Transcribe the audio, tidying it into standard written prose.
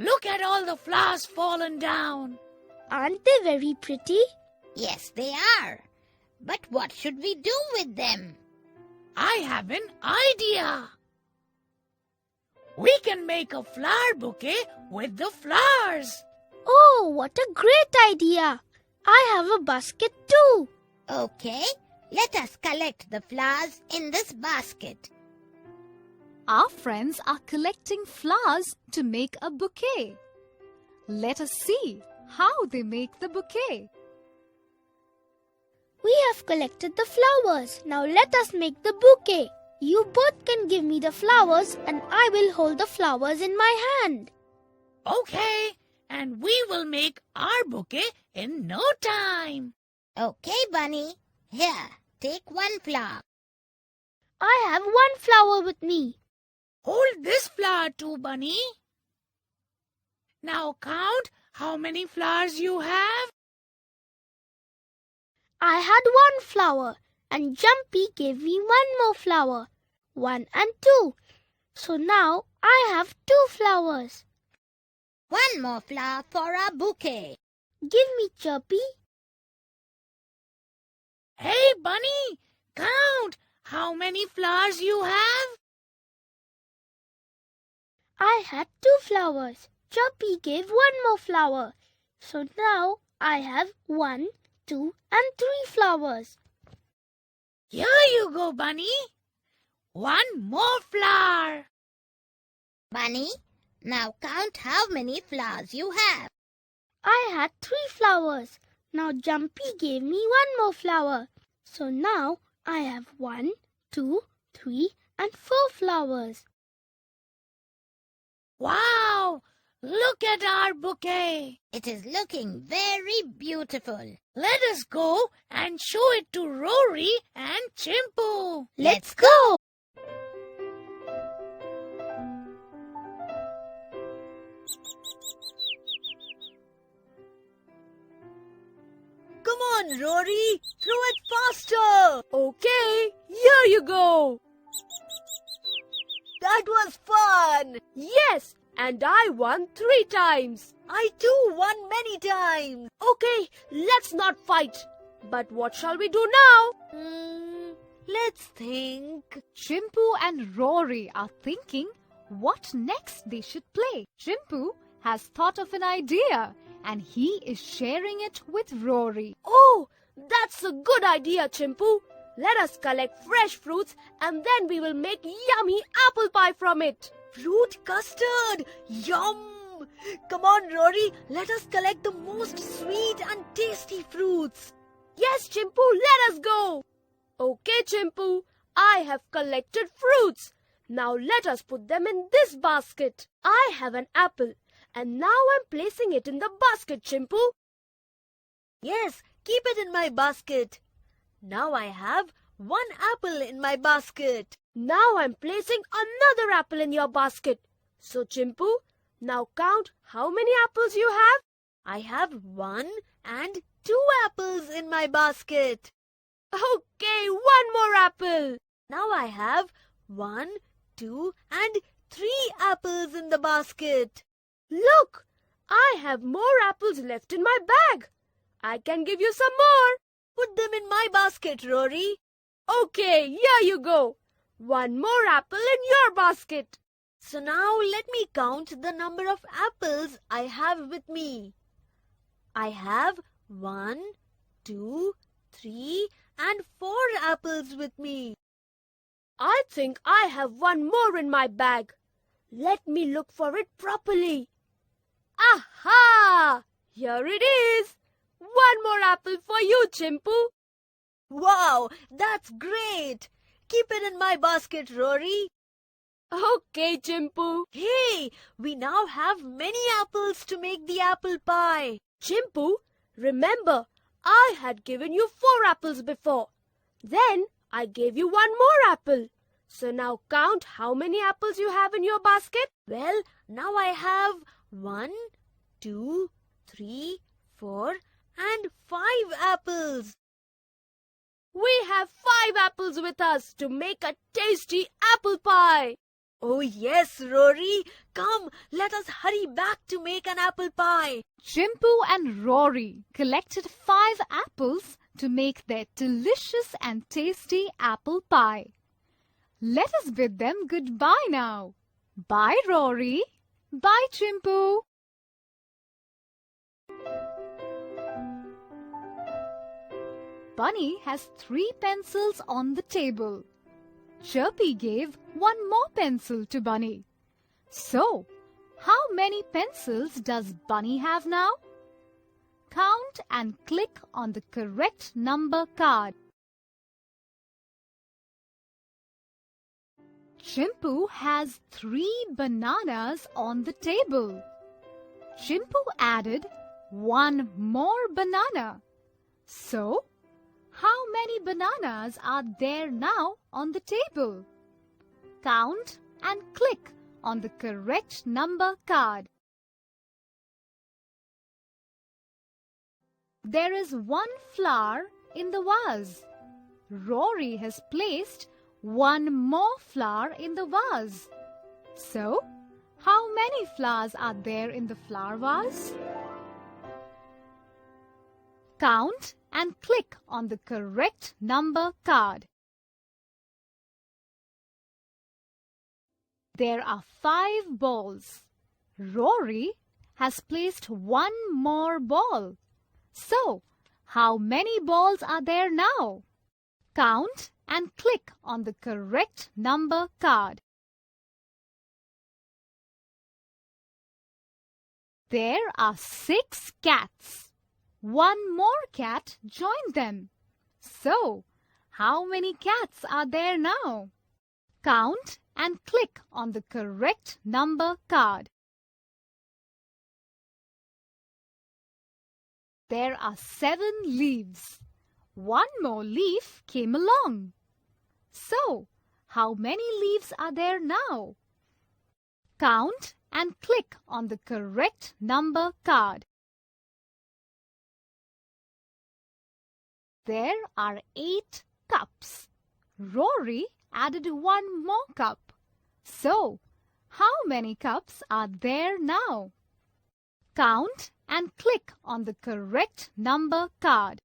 Look at all the flowers fallen down. Aren't they very pretty? Yes, they are. But what should we do with them? I have an idea. We can make a flower bouquet with the flowers. Oh, what a great idea! I have a basket too. Okay, let us collect the flowers in this basket. Our friends are collecting flowers to make a bouquet. Let us see how they make the bouquet. We have collected the flowers. Now let us make the bouquet. You both can give me the flowers and I will hold the flowers in my hand. Okay, and we will make our bouquet in no time. Okay, Bunny. Here, take one flower. I have one flower with me. Hold this flower too, Bunny. Now count how many flowers you have. I had one flower and Jumpy gave me one more flower. 1 and 2. So now I have 2 flowers. One more flower for our bouquet. Give me Chirpy. Hey, Bunny, count how many flowers you have. I had 2 flowers. Chirpy gave one more flower. So now I have 1, 2 and 3 flowers. Here you go, Bunny. One more flower. Bunny, now count how many flowers you have. I had 3 flowers. Now Jumpy gave me one more flower. So now I have 1, 2, 3 and 4 flowers. Wow! Look at our bouquet. It is looking very beautiful. Let us go and show it to Rory and Chimpu. Let's go! Come on, Rory. Throw it faster. Okay, here you go. That was fun. Yes, and I won 3 times. I too won many times. Okay, let's not fight. But what shall we do now? Let's think. Chimpu and Rory are thinking what next they should play. Chimpu has thought of an idea and he is sharing it with Rory. Oh, that's a good idea, Chimpu. Let us collect fresh fruits and then we will make yummy apple pie from it. Fruit custard! Yum! Come on, Rory, let us collect the most sweet and tasty fruits. Yes, Chimpu, let us go. Okay, Chimpu, I have collected fruits. Now let us put them in this basket. I have an apple and now I'm placing it in the basket, Chimpu. Yes, keep it in my basket. Now I have 1 apple in my basket. Now I'm placing another apple in your basket. So, Chimpu, now count how many apples you have. I have 1 and 2 apples in my basket. Okay, 1 more apple. Now I have 1, 2 and 3 apples in the basket. Look, I have more apples left in my bag. I can give you some more. Put them in my basket, Rory. Okay, here you go. 1 more apple in your basket. So now let me count the number of apples I have with me. I have 1, 2, 3 and 4 apples with me. I think I have 1 more in my bag. Let me look for it properly. Aha! Here it is. 1 more apple for you, Chimpu. Wow, that's great. Keep it in my basket, Rory. Okay, Chimpu. Hey, we now have many apples to make the apple pie. Chimpu, remember, I had given you 4 apples before. Then I gave you 1 more apple. So now count how many apples you have in your basket. Well, now I have 1, 2, 3, 4 and 5 apples. We have 5 apples with us to make a tasty apple pie. Oh yes, Rory. Come, let us hurry back to make an apple pie. Chimpu and Rory collected 5 apples to make their delicious and tasty apple pie. Let us bid them goodbye now. Bye, Rory. Bye, Chimpu. Bunny has 3 pencils on the table. Chirpy gave 1 more pencil to Bunny. So, how many pencils does Bunny have now? Count and click on the correct number card. Chimpu has 3 bananas on the table. Chimpu added 1 more banana. So, how many bananas are there now on the table? Count and click on the correct number card. There is 1 flower in the vase. Rory has placed 1 more flower in the vase. So, how many flowers are there in the flower vase? Count and click on the correct number card. There are 5 balls. Rory has placed 1 more ball. So, how many balls are there now? Count and click on the correct number card. There are 6 cats. 1 more cat joined them. So, how many cats are there now? Count and click on the correct number card. There are 7 leaves. 1 more leaf came along. So, how many leaves are there now? Count and click on the correct number card. There are 8 cups. Rory added 1 more cup. So, how many cups are there now? Count and click on the correct number card.